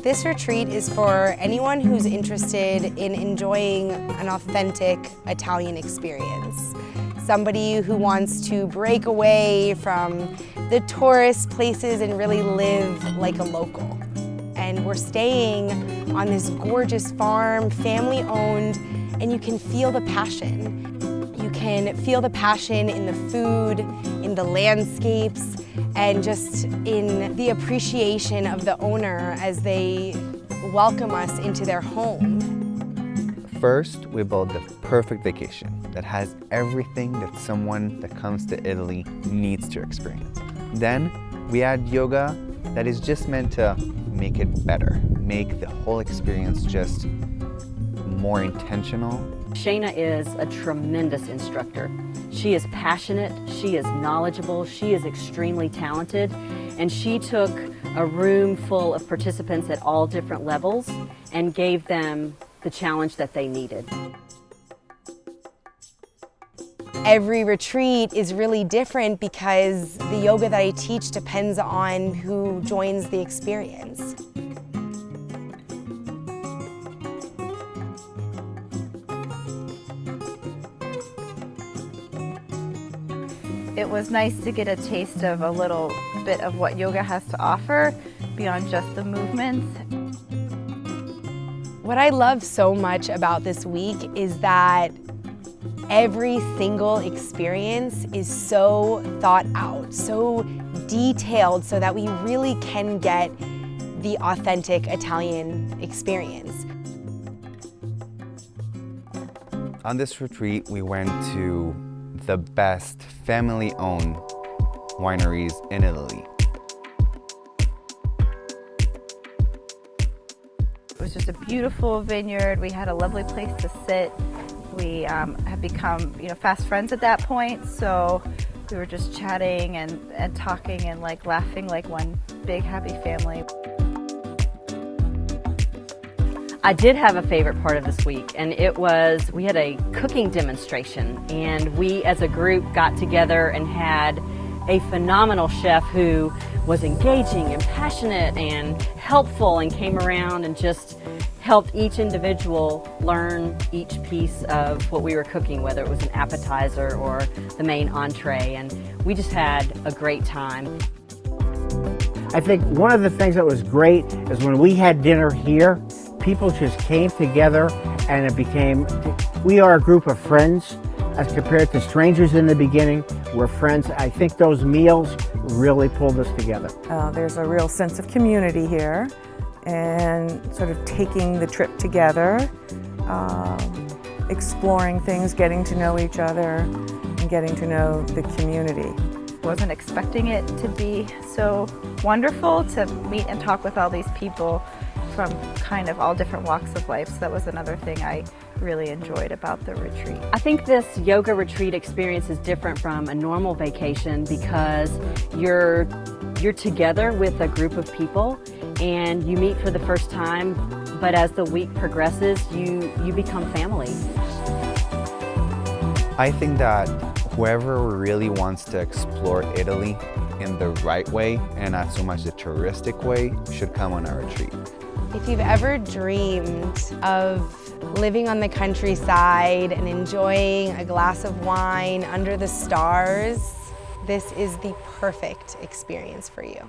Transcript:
This retreat is for anyone who's interested in enjoying an authentic Italian experience. Somebody who wants to break away from the tourist places and really live like a local. And we're staying on this gorgeous farm, family owned, and you can feel the passion. You can feel the passion in the food, in the landscapes, and just in the appreciation of the owner as they welcome us into their home. First, we build the perfect vacation that has everything that someone that comes to Italy needs to experience. Then, we add yoga that is just meant to make it better, make the whole experience just more intentional. Shayna is a tremendous instructor. She is passionate, she is knowledgeable, she is extremely talented, and she took a room full of participants at all different levels and gave them the challenge that they needed. Every retreat is really different because the yoga that I teach depends on who joins the experience. It was nice to get a taste of a little bit of what yoga has to offer beyond just the movements. What I love so much about this week is that every single experience is so thought out, so detailed, so that we really can get the authentic Italian experience. On this retreat, we went to the best family-owned wineries in Italy. It was just a beautiful vineyard. We had a lovely place to sit. We have become, fast friends at that point, so we were just chatting and talking and laughing like one big happy family. I did have a favorite part of this week, and it was we had a cooking demonstration, and we as a group got together and had a phenomenal chef who was engaging and passionate and helpful and came around and just helped each individual learn each piece of what we were cooking, whether it was an appetizer or the main entree, and we just had a great time. I think one of the things that was great is when we had dinner here, people just came together and it became, we are a group of friends as compared to strangers in the beginning. We're friends. I think those meals really pulled us together. There's a real sense of community here and sort of taking the trip together, exploring things, getting to know each other, and getting to know the community. Wasn't expecting it to be so wonderful to meet and talk with all these people from kind of all different walks of life. So that was another thing I really enjoyed about the retreat. I think this yoga retreat experience is different from a normal vacation because you're together with a group of people and you meet for the first time, but as the week progresses, you become family. I think that whoever really wants to explore Italy in the right way and not so much the touristic way should come on our retreat. If you've ever dreamed of living on the countryside and enjoying a glass of wine under the stars, this is the perfect experience for you.